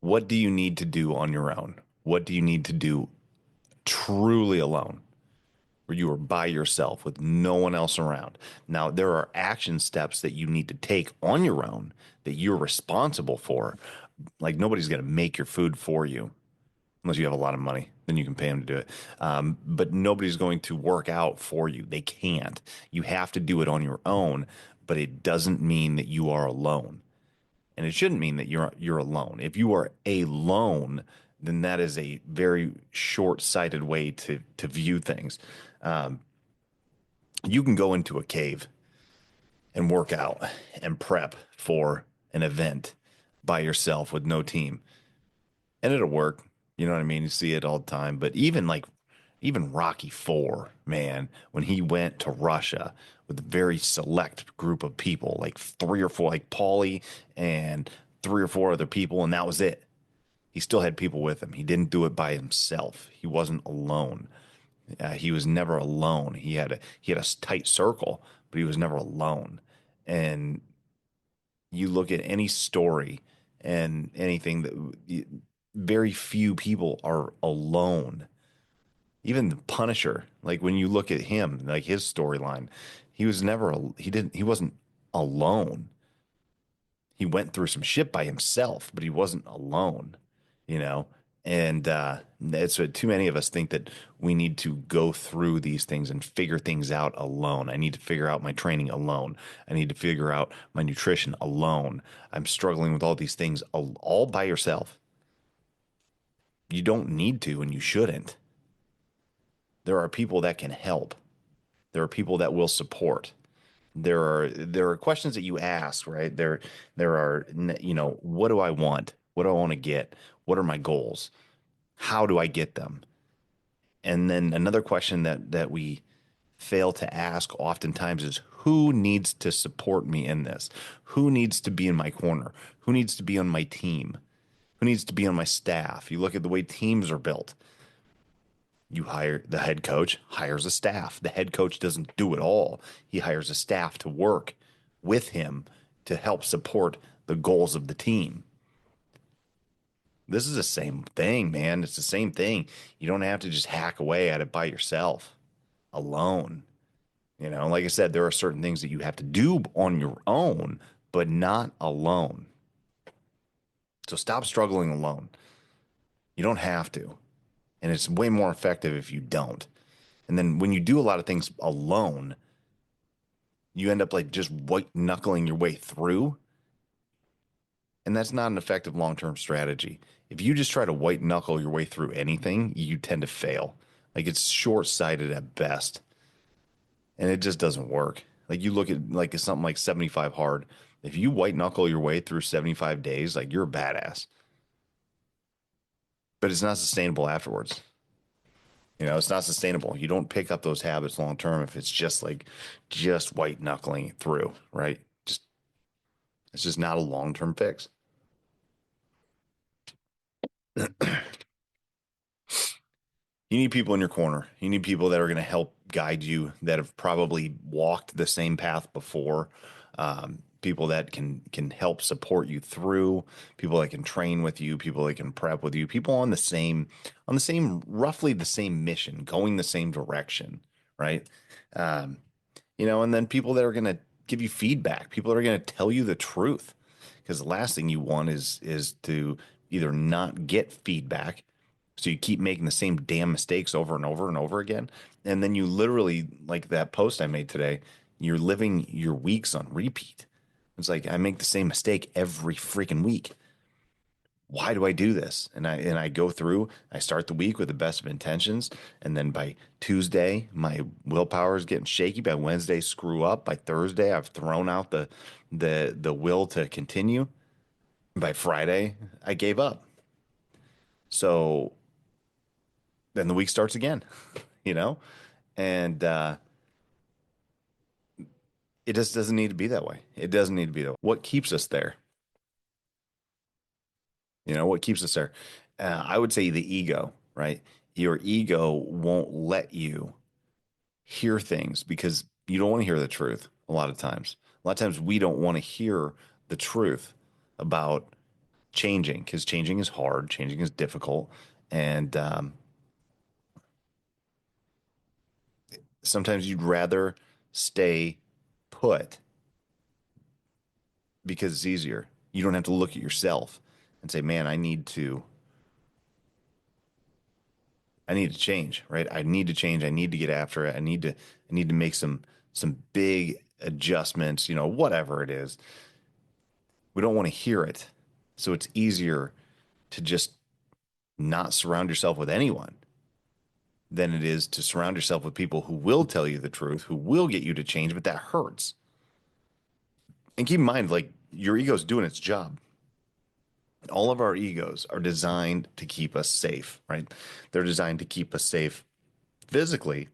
What do you need to do on your own? What do you need to do truly alone, where you are by yourself with no one else around? Now, there are action steps that you need to take on your own that you're responsible for. Like nobody's going to make your food for you unless you have a lot of money. Then you can pay them to do it. But nobody's going to work out for you. They can't. You have to do it on your own, but it doesn't mean that you are alone. And it shouldn't mean that you're alone. If you are alone, then that is a very short-sighted way to view things. Um, you can go into a cave and work out and prep for an event by yourself with no team, and it'll work. You know what I mean? You see it all the time. But even Rocky Four, man, when he went to Russia with a very select group of people, like three or four, like Paulie and three or four other people, and that was it. He still had people with him. He didn't do it by himself. He wasn't alone. He was never alone. He had a tight circle, but he was never alone. And you look at any story and anything that very few people are alone. Even the Punisher, like when you look at him, like his storyline, he wasn't alone. He went through some shit by himself, but he wasn't alone, you know? And it's too many of us think that we need to go through these things and figure things out alone. I need to figure out my training alone. I need to figure out my nutrition alone. I'm struggling with all these things all by yourself. You don't need to, and you shouldn't. There are people that can help. There are people that will support. There are questions that you ask, right? There are, what do I want? What do I want to get? What are my goals? How do I get them? And then another question that we fail to ask oftentimes is who needs to support me in this? Who needs to be in my corner? Who needs to be on my team? Who needs to be on my staff? You look at the way teams are built. You hire the head coach, hires a staff. The head coach doesn't do it all. He hires a staff to work with him to help support the goals of the team. This is the same thing, man. It's the same thing. You don't have to just hack away at it by yourself, alone. Like I said, there are certain things that you have to do on your own, but not alone. So stop struggling alone. You don't have to. And it's way more effective if you don't. And then when you do a lot of things alone, you end up like just white knuckling your way through. And that's not an effective long term strategy. If you just try to white knuckle your way through anything, you tend to fail. Like it's short sighted at best. And it just doesn't work. Like you look at like something like 75 hard. If you white knuckle your way through 75 days, like you're a badass. But it's not sustainable afterwards. It's not sustainable. You don't pick up those habits long term if it's just white knuckling through, right? It's just not a long term fix. You need people in your corner. You need people that are going to help guide you, that have probably walked the same path before. People that can help support you through. People that can train with you. People that can prep with you. People roughly the same mission, going the same direction, right? Um, and then people that are going to give you feedback. People that are going to tell you the truth, because the last thing you want is to either not get feedback so you keep making the same damn mistakes over and over and over again. And then you literally, like that post I made today, you're living your weeks on repeat. It's like I make the same mistake every freaking week. Why do I do this? And I go through, I start the week with the best of intentions, and then by Tuesday, my willpower is getting shaky. By Wednesday, screw up. By Thursday, I've thrown out the will to continue. By Friday, I gave up. So then the week starts again, you know? And it just doesn't need to be that way. It doesn't need to be that way. What keeps us there? What keeps us there? I would say the ego, right? Your ego won't let you hear things because you don't want to hear the truth a lot of times. A lot of times we don't want to hear the truth about changing, because changing is hard, changing is difficult, and sometimes you'd rather stay put because it's easier. You don't have to look at yourself and say, "Man, I need to change, right? I need to change. I need to get after it. I need to make some big adjustments, whatever it is." We don't want to hear it. So it's easier to just not surround yourself with anyone than it is to surround yourself with people who will tell you the truth, who will get you to change, but that hurts. And keep in mind, like your ego's doing its job. All of our egos are designed to keep us safe, right? They're designed to keep us safe physically,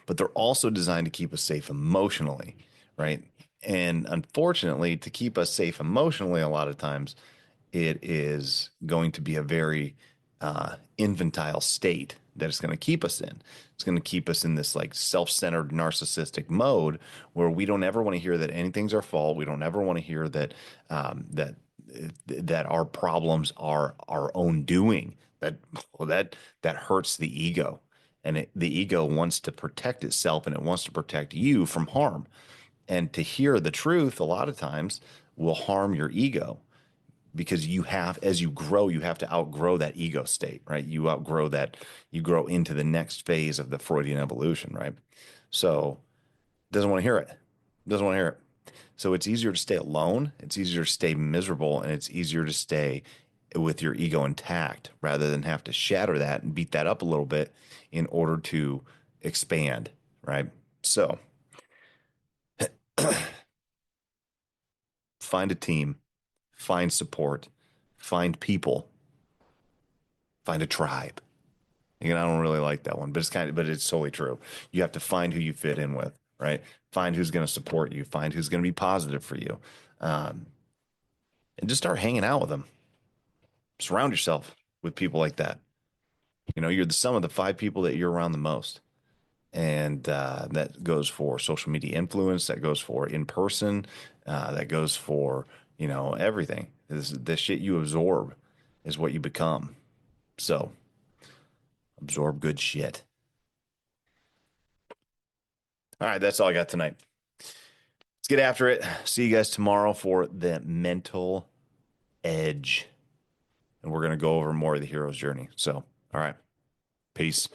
but they're also designed to keep us safe emotionally, right? And unfortunately, to keep us safe emotionally, a lot of times it is going to be a very infantile state that it's going to keep us in. It's going to keep us in this like self-centered narcissistic mode where we don't ever want to hear that anything's our fault. We don't ever want to hear that that our problems are our own doing. That hurts the ego, and the ego wants to protect itself and it wants to protect you from harm. And to hear the truth, a lot of times, will harm your ego because as you grow, you have to outgrow that ego state, right? You outgrow that, you grow into the next phase of the Freudian evolution, right? So doesn't want to hear it. Doesn't want to hear it. So it's easier to stay alone. It's easier to stay miserable, and it's easier to stay with your ego intact rather than have to shatter that and beat that up a little bit in order to expand, right? So find a team, find support, find people, find a tribe. Again, I don't really like that one, but it's totally true. You have to find who you fit in with, right? Find who's going to support you, find who's going to be positive for you, um, and just start hanging out with them. Surround yourself with people like that. You're the sum of the five people that you're around the most. And that goes for social media influence, that goes for in person, that goes for, everything. The shit you absorb is what you become. So absorb good shit. All right, that's all I got tonight. Let's get after it. See you guys tomorrow for the mental edge. And we're going to go over more of the hero's journey. So, all right, peace.